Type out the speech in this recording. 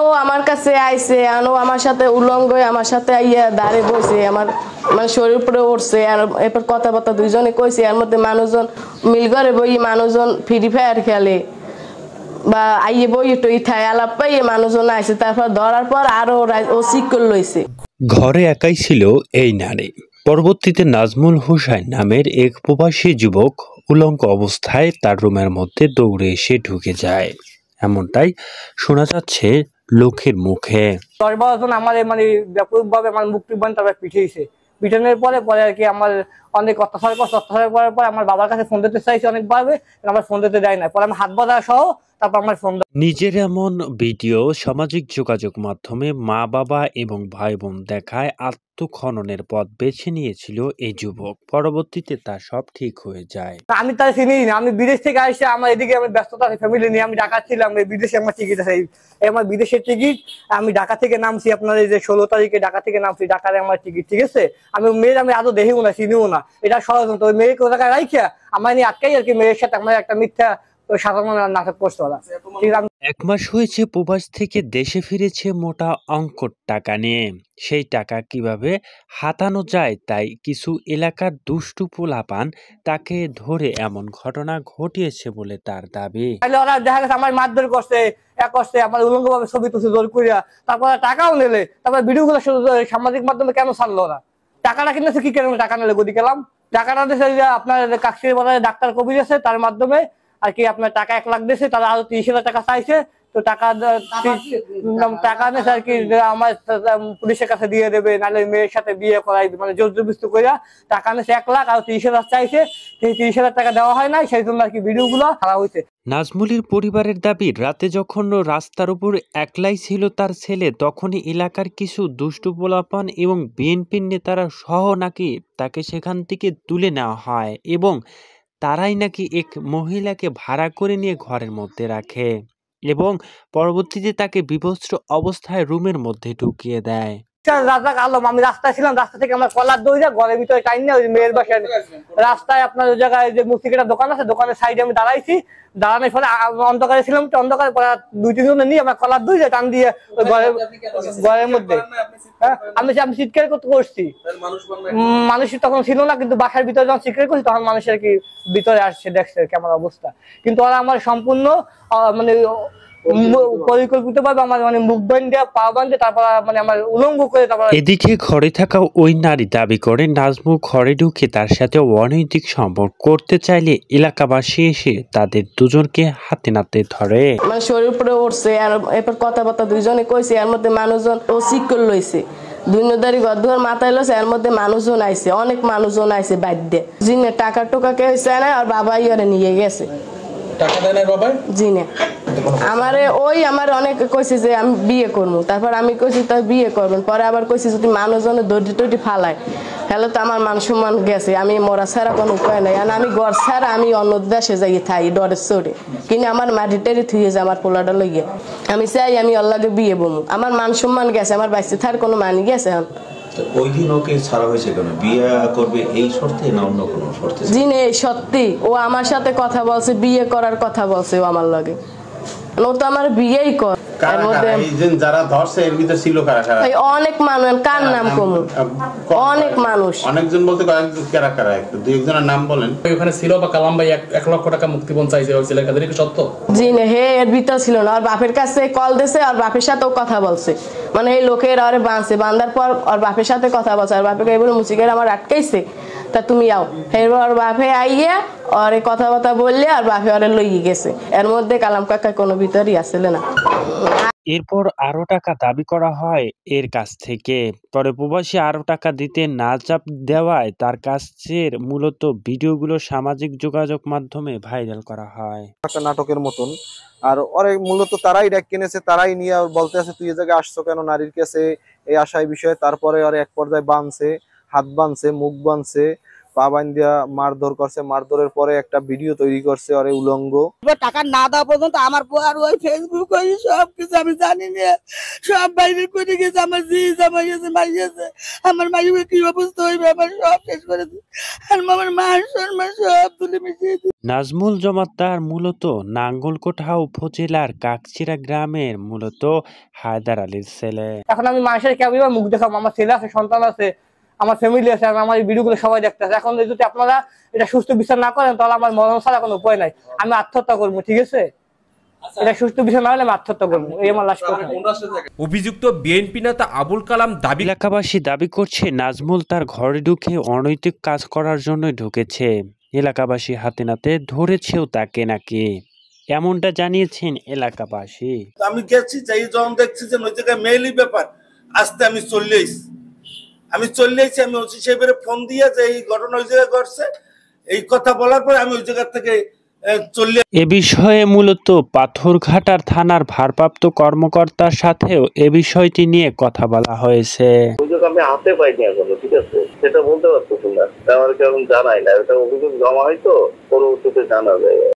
ও আমার কাছে আইছে, আনো আমার সাথে উলঙ্গ আমার সাথে আইয়া দাঁড়ে বসে, আমার মানে শরীর উপরে উঠছে, আর এরপর কথাবার্তা দুইজনে কইছে। এর মধ্যে মানুষজন মিলঘরে বই মানুষজন ফ্রি ফায়ার খেলে বা আইয়ে বই একটু ইথায় আলাপ পাইয়ে মানুষজন আইছে। তারপর ধরার পর আরো ও সিকল লইছে। ঘরে একাই ছিল এই নারী। পরবর্তীতে নাজমুল হোসেন নামের এক প্রবাসী যুবক উলঙ্গ অবস্থায় তার রুমের মধ্যে দৌড়ে এসে ঢুকে যায়, এমনটাই শোনা যাচ্ছে লোকের মুখে। 10-12 জন আমার মানে ব্যাপকভাবে আমার মুক্তি বান তারপর পিঠিয়েছে। পিঠানোর পরে আর কি আমার অনেক অত্যাচার করার পর আমার বাবার কাছে ফোন দিতে চাইছে অনেকভাবে, আমার ফোন দিতে দেয় না। পরে আমি হাত বাঁধা সহ তারপর আমার ফোন। নিজের এমন ভিডিও সামাজিক যোগাযোগ মাধ্যমে মা বাবা এবং ভাই বোন দেখায় আত্মখননের পথ বেছে নিয়েছিল এই যুবক। পরবর্তীতে তা সব ঠিক হয়ে যায়। আমি তার চিনি না, আমি বিদেশ থেকে আসছি, আমার এদিকে আমি ব্যস্ততা ফ্যামিলি নিয়ে আমি ঢাকা ছিলাম। বিদেশে আমার টিকিট আছে, আমার বিদেশের টিকিট। আমি ঢাকা থেকে নামছি আপনার এই যে 16 তারিখে ঢাকা থেকে নামছি, ঢাকার আমার টিকিট, ঠিক আছে। আমি মেয়ের আমি আদৌ দেখিও না, চিনিও না, এটা ষড়যন্ত্র। ওই মেয়েকে কোথায় রাইখা আমার নিয়ে আটকাই আর কি মেয়ের সাথে আমার একটা মিথ্যা সাধারণ নাটক করছে ওরা। 1 মাস হয়েছে প্রবাস থেকে দেশে ফিরেছে মোটা অঙ্কের টাকা নিয়ে। সেই টাকা কিভাবে হাতানো যায় তাই কিছু এলাকার দুষ্টু পোলাপান তাকে ধরে এমন ঘটনা ঘটিয়েছে বলে তার দাবি। ওরা দেখা গেছে আমার মারধর করছে, আমার উলঙ্গ ভাবে ছবি তুলছে জোর করিয়া, তারপরে টাকাও নিলে, তারপরে ভিডিও গুলো সামাজিক মাধ্যমে কেন ছাড়লো ওরা? টাকাটা কিনেছে কি কারণে টাকা নিলে গদি গেলাম? টাকাটা দিয়েছে আপনার কাকসির বাজারে ডাক্তার কবির আছে, তার মাধ্যমে আর কি আপনার টাকা 1 লাখ দিয়েছে, তারা আরো 30,000 টাকা চাইছে। তো টাকা নিয়েছে আর কি আমার পুলিশের কাছে দিয়ে দেবে, নাহলে মেয়ের সাথে বিয়ে করাইবে, মানে জোর জবরদস্তি করে টাকা নিয়েছে 1 লাখ, আর 30,000 চাইছে। সেই 30,000 টাকা দেওয়া হয় নাই, সেই জন্য আর কি ভিডিও গুলো ছাড়া হয়েছে। নাজমুলের পরিবারের দাবি, রাতে যখন রাস্তার উপর একলাই ছিল তার ছেলে, তখনই এলাকার কিছু দুষ্টু পোলাপান এবং বিএনপির নেতারা সহ নাকি তাকে সেখান থেকে তুলে নেওয়া হয় এবং তারাই নাকি এক মহিলাকে ভাড়া করে নিয়ে ঘরের মধ্যে রাখে এবং পরবর্তীতে তাকে বিভৎস অবস্থায় রুমের মধ্যে ঢুকিয়ে দেয়। আমি রাস্তায় ছিলাম, রাস্তা থেকে আমার কলার দই যা ঘরের ভিতরে টাইম না, ওই মেয়ের বাসায় রাস্তায় আপনার ওই জায়গায় যে মুসিকেটা দোকান আছে, দোকানের সাইডে আমি দাঁড়াইছি। দাঁড়ানোর ফলে অন্ধকারে ছিলাম, অন্ধকারে পরে 2-3 জন নিয়ে আমার কলার দই টান দিয়ে ওই ঘরের মধ্যে আমি চিৎকার করছি। মানুষ তখন ছিল না, কিন্তু বাসার ভিতরে যখন চিৎকার করছি তখন মানুষ আর কি ভিতরে আসছে, দেখছে কেমন অবস্থা। কিন্তু ওরা আমার সম্পূর্ণ মানে পরিকল্পিতভাবে আমার মানে মুখ বান্ধে পা বান্ধে তারপর মানে আমার উলঙ্গ করে। তারপর এদিকে ঘরে থাকা ওই নারী দাবি করে নাজমুল ঘরে ঢুকে তার সাথে অনৈতিক সম্পর্ক করতে চাইলে এলাকাবাসী এসে তাদের দুজনকে হাতে নাতে ধরে। মানে শরীর উপরে উঠছে, আর এরপর কথাবার্তা দুইজনে কইছে। এর মধ্যে মানুষজন ও সিকল লইছে, দুনিয়াদারি গদ্দুয়ার মাথায় লইছে। এর মধ্যে মানুষজন আইছে, অনেক মানুষজন আইছে বাদ্যে। জিনে টাকা টোকা কে হইছে না, আর বাবা ইয়ারে নিয়ে গেছে। টাকা দেয় না বাবা? জিনে আমারে আমার অনেক কইছে যে আমি বিয়ে করবো। তারপর আমি কইছি তাই বিয়ে করবেন। পরে আবার কইছি যদি মানুষজনের দড়ি টড়ি ফালায় তাহলে তো আমার মান সম্মান গেছে, আমি মরা ছাড়া কোনো উপায় নাই। আর আমি ঘর ছাড়া আমি অন্য দেশে যাই থাই ডরের চড়ে, কিন্তু আমার মাটি টেরি থুয়ে যায় আমার পোলাটা লইয়ে। আমি চাই আমি অল্লাগে বিয়ে বমু, আমার মান সম্মান গেছে, আমার বাইসে থার কোনো মানি গেছে। ওই দিন ওকে ছাড়া হয়েছে কেন? বিয়ে করবে এই শর্তে না অন্য কোনো শর্তে? জি না, সত্যি ও আমার সাথে কথা বলছে, বিয়ে করার কথা বলছে ও আমার লগে। ও তো আমার বিয়েই কর। যারা ধরছে এর ভিতরে ছিল কারা কারা? অনেক মানুষ, কার নাম কম? অনেক মানুষ। অনেকজন বলতে কারা কারা? একটু 2-1 জনের নাম বলেন। ওখানে ছিল বা কালাম ভাই 1 লক্ষ টাকা মুক্তিপণ চাইছে ওই ছেলের কাছে, কি সত্য? জি না, এর ভিতর ছিল না। আর বাপের কাছে কল দিছে, আর বাপের সাথেও কথা বলছে। মানে এই লোকের আরে বাঁধছে, বাঁধার পর আর বাপের সাথে কথা বলছে। আর বাপেকে এবার মুসিকের আমার আটকাইছে, তা তুমি আও। এরপর বাপে আইয়া আর কথাবার্তা বললে, আর বাপে আরে লইয়ে গেছে। এর মধ্যে কালাম কাকা কোনো ভিতরই আসলে না। এরপর আরো টাকা দাবি করা হয় এর কাছ থেকে। পরে প্রবাসী আরো টাকা দিতে না চাপ দেওয়ায় তার কাছের মূলত ভিডিওগুলো সামাজিক যোগাযোগ মাধ্যমে ভাইরাল করা হয় একটা নাটকের মতন। আর ওরে মূলত তারাই ডাক কিনেছে, তারাই নিয়ে বলতে আছে তুই এই জায়গায় আসছো কেন নারীর কাছে, এই আশায় বিষয়ে। তারপরে ওরে এক পর্যায়ে বাঁধছে, হাত বাঁধছে, মুখ বাঁধছে, পা বান্ধিয়া মারধর করছে, মারধরের পরে একটা ভিডিও তৈরি করছে ওরে উলঙ্গ। টাকা না দেওয়া পর্যন্ত আমার আর ওই ফেসবুক ওই সবকিছু আমি জানি না, সব বাইরে করে গেছে। আমার জি জামাই গেছে, মাই গেছে, আমার মাইকে কি অবস্থা হইবে আমার সব শেষ করে দিচ্ছে। আর আমার মান সম্মান সব তুলে মিশিয়ে দিচ্ছে। নাজমুল জমাদ্দার মূলত নাঙ্গলকোঠা উপজেলার কাকচিরা গ্রামের মূলত হায়দার আলীর ছেলে। এখন আমি মানুষের কেমন মুখ দেখাবো? আমার ছেলে আছে, সন্তান আছে, আমার ফ্যামিলি আছে, আমার এই ভিডিওগুলো সবাই দেখতেছে। এখন যদি আপনারা এটা সুস্থ বিচার না করেন তাহলে আমার মরণ ছাড়া কোনো উপায় নাই, আমি আত্মহত্যা করবো। ঠিক আছে, এটা সুস্থ বিচার না হলে আমি আত্মহত্যা করবো, এই আমার লাশ কথা। অভিযুক্ত বিএনপি নেতা আবুল কালাম দাবি, এলাকাবাসী দাবি করছে নাজমুল তার ঘরে ঢুকে অনৈতিক কাজ করার জন্য ঢুকেছে। এলাকাবাসী হাতে নাতে ধরেছেও তাকে নাকি, এমনটা জানিয়েছেন এলাকাবাসী। আমি গেছি, যাই যখন দেখছি যে ওই জায়গায় মেইলি ব্যাপার, আসতে আমি চলে এসেছি। আমি ওসি সাহেবের ফোন দিয়ে যে এই ঘটনা ওই জায়গায় ঘটছে, এই কথা বলার পরে আমি ওই জায়গা থেকে চলে। এ বিষয়ে মূলত পাথরঘাটার থানার ভারপ্রাপ্ত কর্মকর্তার সাথেও এ বিষয়টি নিয়ে কথা বলা হয়েছে। আমি হাতে পাইনি এখনো, ঠিক আছে, সেটা বলতে পারতেছি না, আমার কেমন জানাই না, ওটা অভিযোগ জমা হয়তো পরবর্তীতে জানা যায়।